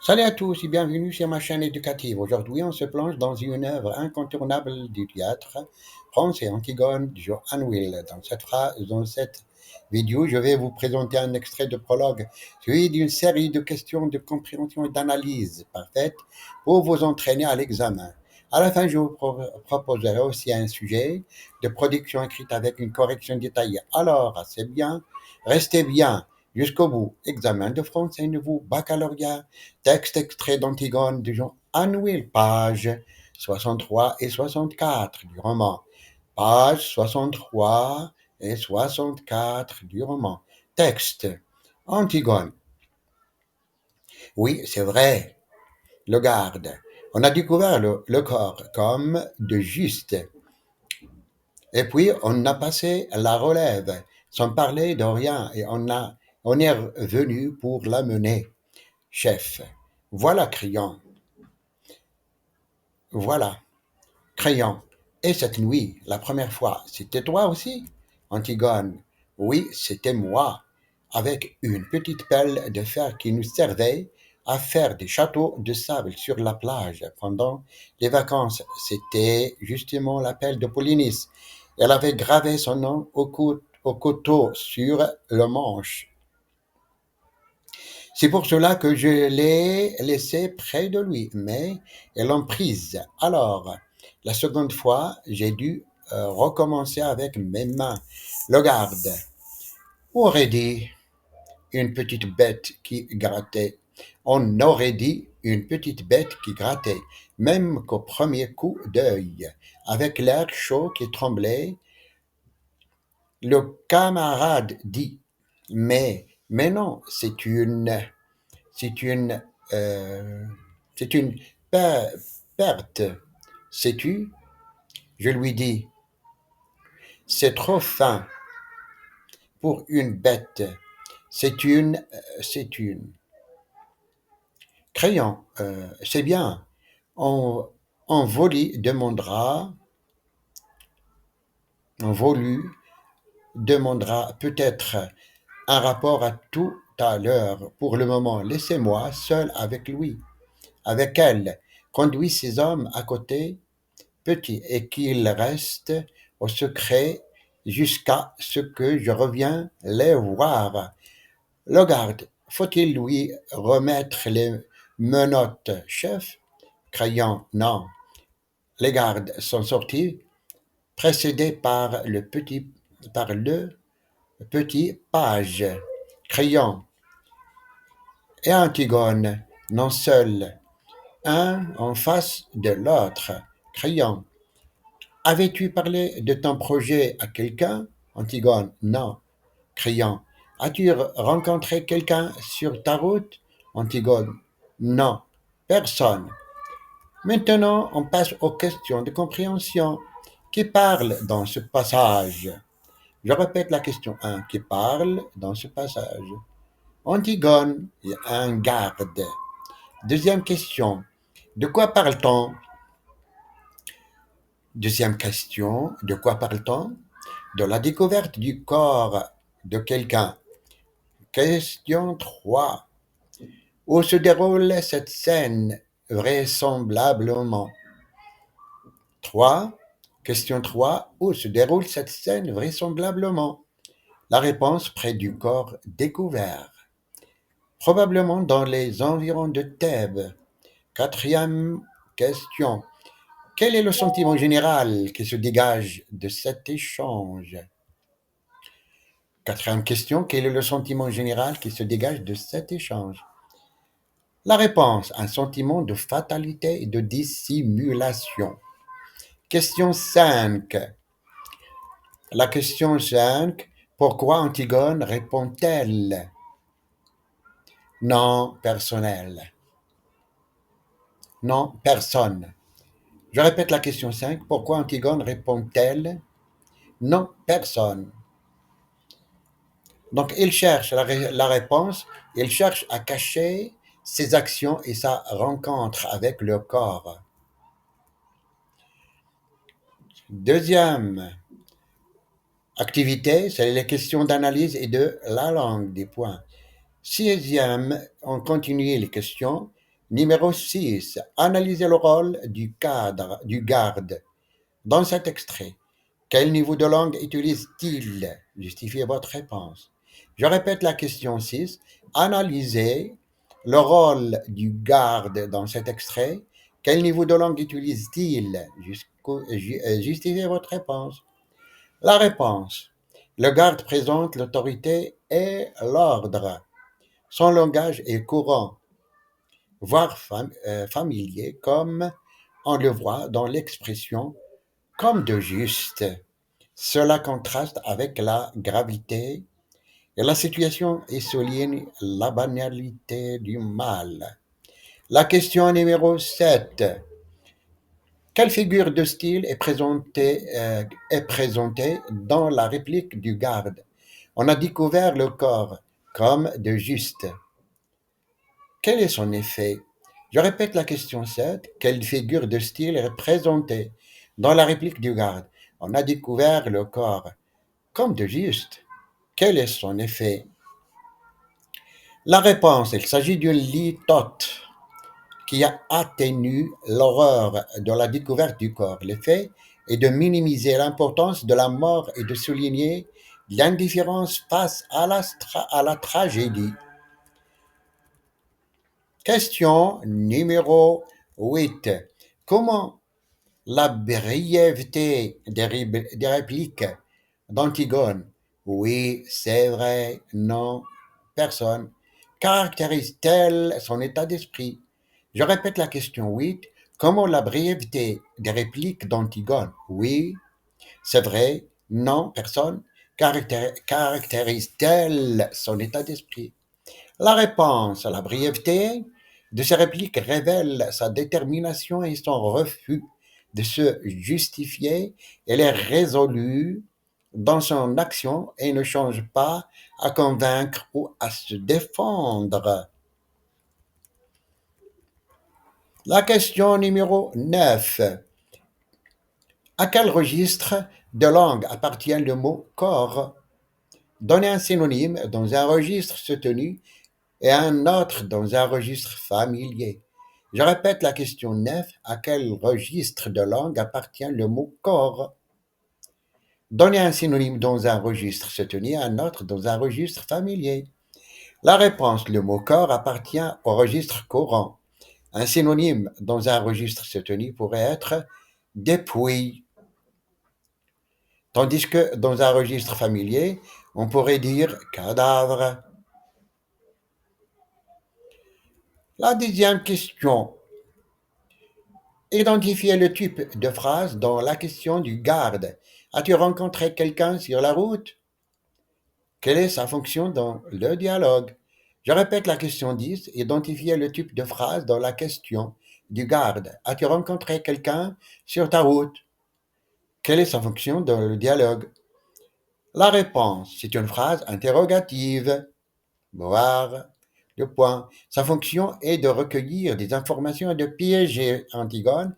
Salut à tous et bienvenue sur ma chaîne éducative. Aujourd'hui, on se plonge dans une œuvre incontournable du théâtre français, Antigone de Johann Will. Dans cette vidéo, je vais vous présenter un extrait de prologue, suivi d'une série de questions de compréhension et d'analyse parfaite pour vous entraîner à l'examen. À la fin, je vous proposerai aussi un sujet de production écrite avec une correction détaillée. Alors, c'est bien, restez bien jusqu'au bout. Examen de français nouveau baccalauréat. Texte extrait d'Antigone de Jean Anouilh, pages 63 et 64 du roman. Pages 63 et 64 du roman. Texte. Antigone. Oui, c'est vrai. Le garde. On a découvert le corps comme de juste. Et puis, on a passé la relève sans parler de rien et on est venu pour l'amener. Chef. Voilà, crayon. Voilà. Crayon. Et cette nuit, la première fois, c'était toi aussi, Antigone? Oui, c'était moi, avec une petite pelle de fer qui nous servait à faire des châteaux de sable sur la plage pendant les vacances. C'était justement la pelle de Polynice. Elle avait gravé son nom au couteau sur le manche. C'est pour cela que je l'ai laissée près de lui, mais elle l'ont prise. Alors, la seconde fois, j'ai dû recommencer avec mes mains. Le garde aurait dit une petite bête qui grattait. On aurait dit une petite bête qui grattait, même qu'au premier coup d'œil. Avec l'air chaud qui tremblait, le camarade dit, mais non, c'est une, euh, c'est une perte. Sais-tu? Je lui dis, c'est trop fin pour une bête. C'est une. Crayon, c'est bien. On, on volu demandera, on volu demandera peut-être un rapport à tout à l'heure. Pour le moment, laissez-moi seul avec lui, avec elle. Conduis ces hommes à côté petit et qu'il reste au secret jusqu'à ce que je revienne les voir. Le garde, faut-il lui remettre les menottes, chef? Crayon, non. Les gardes sont sortis, précédés par le petit page. Crayon et Antigone, non seuls, un en face de l'autre. Crayon. Avais-tu parlé de ton projet à quelqu'un? Antigone, non. Crayon, as-tu rencontré quelqu'un sur ta route? Antigone, non. Personne. Maintenant, on passe aux questions de compréhension. Qui parle dans ce passage? Je répète la question 1. Qui parle dans ce passage? Antigone et un garde. Deuxième question. De quoi parle-t-on? Deuxième question. De quoi parle-t-on? De la découverte du corps de quelqu'un. Question 3. Où se déroule cette scène vraisemblablement? 3. Question 3. Où se déroule cette scène vraisemblablement? La réponse près du corps découvert. Probablement dans les environs de Thèbes. Quatrième question. Quel est le sentiment général qui se dégage de cet échange? Quatrième question. Quel est le sentiment général qui se dégage de cet échange? La réponse, un sentiment de fatalité et de dissimulation. Question 5. La question 5. Pourquoi Antigone répond-elle? Non personnel. Non personne. Je répète la question 5. Pourquoi Antigone répond-elle? Non personne. Donc, il cherche la réponse, il cherche à cacher ses actions et sa rencontre avec le corps. Deuxième activité, c'est les questions d'analyse et de la langue des points. Sixième, on continue les questions. Numéro 6. Analysez le rôle du garde dans cet extrait. Quel niveau de langue utilise-t-il? Justifiez votre réponse. Je répète la question 6. Analysez le rôle du garde dans cet extrait. Quel niveau de langue utilise-t-il? Justifiez votre réponse. La réponse. Le garde présente l'autorité et l'ordre. Son langage est courant, voire familier, comme on le voit dans l'expression comme de juste. Cela contraste avec la gravité et la situation et souligne la banalité du mal. La question numéro 7. Quelle figure de style est présentée dans la réplique du garde? On a découvert le corps comme de juste. Quel est son effet? Je répète la question 7. Quelle figure de style est présentée dans la réplique du garde? On a découvert le corps comme de juste. Quel est son effet? La réponse, il s'agit d'une litote qui atténue l'horreur de la découverte du corps. L'effet est de minimiser l'importance de la mort et de souligner l'indifférence face à la tragédie. Question numéro 8. Comment la brièveté des répliques d'Antigone, oui, c'est vrai, non, personne, caractérise-t-elle son état d'esprit? Je répète la question 8. Comment la brièveté des répliques d'Antigone, oui, c'est vrai, non, personne, caractérise-t-elle son état d'esprit? La réponse, la brièveté de ces répliques révèle sa détermination et son refus de se justifier. Elle est résolue dans son action et ne change pas à convaincre ou à se défendre. La question numéro 9. À quel registre de langue appartient le mot corps? Donnez un synonyme dans un registre soutenu et un autre dans un registre familier. Je répète la question 9. À quel registre de langue appartient le mot corps? Donnez un synonyme dans un registre soutenu et un autre dans un registre familier. La réponse, le mot corps appartient au registre courant. Un synonyme dans un registre soutenu pourrait être dépouille, tandis que dans un registre familier, on pourrait dire cadavre. La deuxième question. Identifiez le type de phrase dans la question du garde. As-tu rencontré quelqu'un sur la route? Quelle est sa fonction dans le dialogue? Je répète la question 10. Identifiez le type de phrase dans la question du garde. As-tu rencontré quelqu'un sur ta route? Quelle est sa fonction dans le dialogue? La réponse, c'est une phrase interrogative. Voir le point. Sa fonction est de recueillir des informations et de piéger Antigone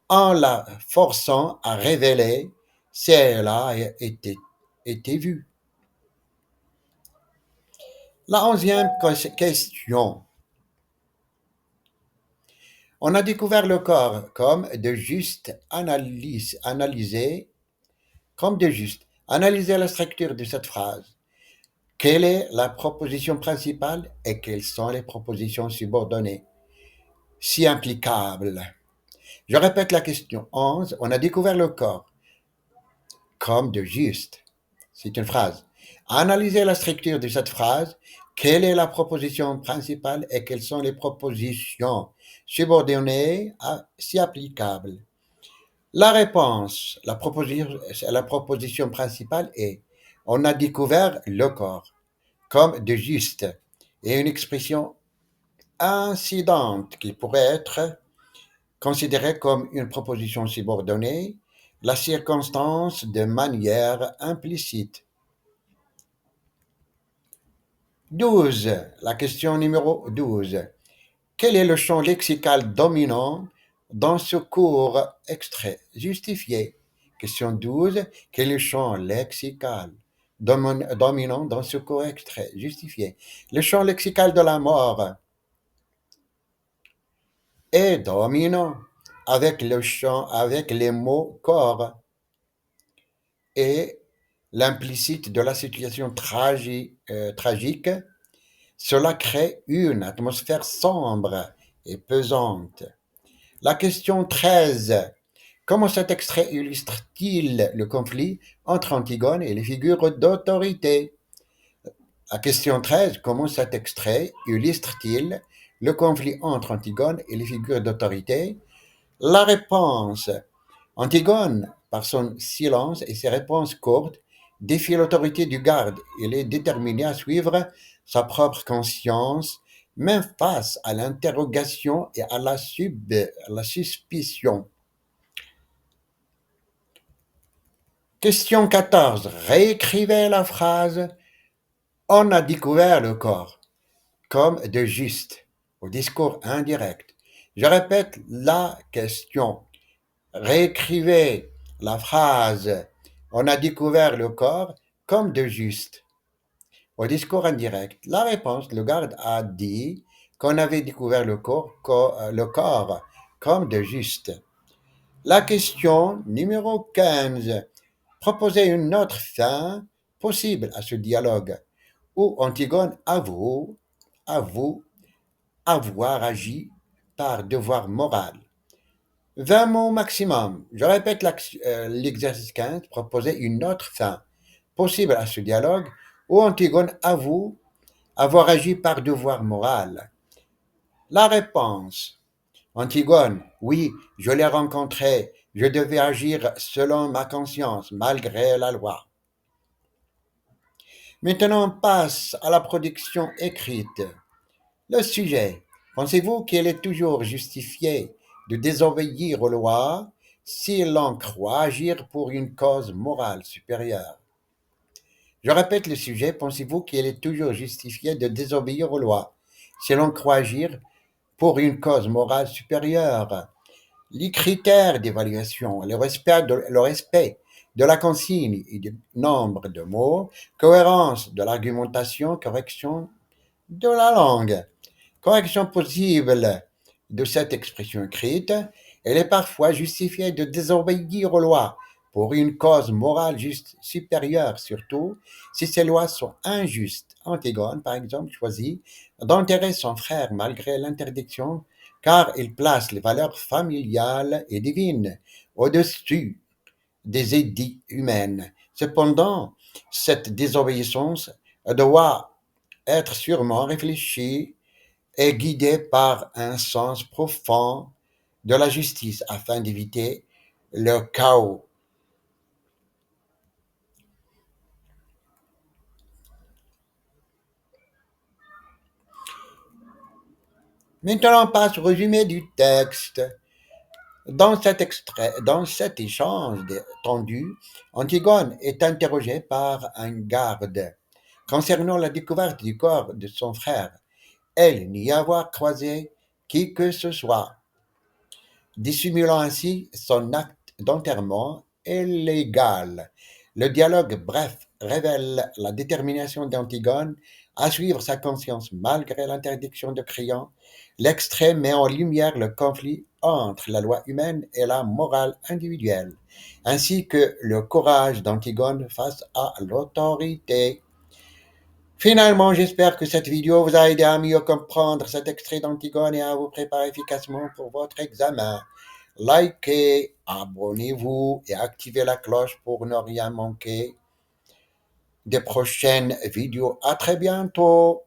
en la forçant à révéler si elle a été vue. La 11e question. On a découvert le corps comme de juste analysé comme de juste. Analysez la structure de cette phrase. Quelle est la proposition principale et quelles sont les propositions subordonnées? Si implicables. Je répète la question 11. On a découvert le corps comme de juste. C'est une phrase. Analysez la structure de cette phrase. Quelle est la proposition principale et quelles sont les propositions subordonnées si applicables? La réponse, la proposition principale est on a découvert le corps comme de juste et une expression incidente qui pourrait être considérée comme une proposition subordonnée, la circonstance de manière implicite. 12. La question numéro 12. Quel est le champ lexical dominant dans ce court extrait? Justifié. Question 12. Quel est le champ lexical dominant dans ce court extrait? Justifié. Le champ lexical de la mort. est dominant avec le chant, avec les mots corps et l'implicite de la situation tragique. Cela crée une atmosphère sombre et pesante. La question 13. Comment cet extrait illustre-t-il le conflit entre Antigone et les figures d'autorité? La question 13. Comment cet extrait illustre-t-il le conflit entre Antigone et les figures d'autorité? La réponse. Antigone, par son silence et ses réponses courtes, défie l'autorité du garde. Il est déterminé à suivre sa propre conscience, même face à l'interrogation et à la suspicion. Question 14. Réécrivez la phrase On a découvert le corps comme de juste au discours indirect. Je répète la question. Réécrivez la phrase On a découvert le corps comme de juste au discours indirect. La réponse, le garde a dit qu'on avait découvert le corps comme de juste. La question numéro 15. Proposez une autre fin possible à ce dialogue où Antigone avoue avoir agi par devoir moral. 20 mots maximum. Je répète l'exercice 15, proposer une autre fin possible à ce dialogue où Antigone avoue avoir agi par devoir moral. La réponse. Antigone, oui, je l'ai rencontré, je devais agir selon ma conscience, malgré la loi. Maintenant, on passe à la production écrite. Le sujet. Pensez-vous qu'il est toujours justifié de désobéir aux lois si l'on croit agir pour une cause morale supérieure? Je répète le sujet. Pensez-vous qu'il est toujours justifié de désobéir aux lois si l'on croit agir pour une cause morale supérieure? Les critères d'évaluation, le respect de la consigne et du nombre de mots, cohérence de l'argumentation, correction de la langue. Correction possible de cette expression écrite, elle est parfois justifiée de désobéir aux lois pour une cause morale juste supérieure, surtout si ces lois sont injustes. Antigone, par exemple, choisit d'enterrer son frère malgré l'interdiction, car il place les valeurs familiales et divines au-dessus des édits humaines. Cependant, cette désobéissance doit être sûrement réfléchie est guidé par un sens profond de la justice afin d'éviter le chaos. Maintenant, on passe au résumé du texte. Dans cet échange tendu, Antigone est interrogée par un garde concernant la découverte du corps de son frère. Elle n'y avoir croisé qui que ce soit, dissimulant ainsi son acte d'enterrement illégal. Le dialogue bref révèle la détermination d'Antigone à suivre sa conscience malgré l'interdiction de Créon. L'extrait met en lumière le conflit entre la loi humaine et la morale individuelle, ainsi que le courage d'Antigone face à l'autorité. Finalement, j'espère que cette vidéo vous a aidé à mieux comprendre cet extrait d'Antigone et à vous préparer efficacement pour votre examen. Likez, abonnez-vous et activez la cloche pour ne rien manquer des prochaines vidéos. À très bientôt.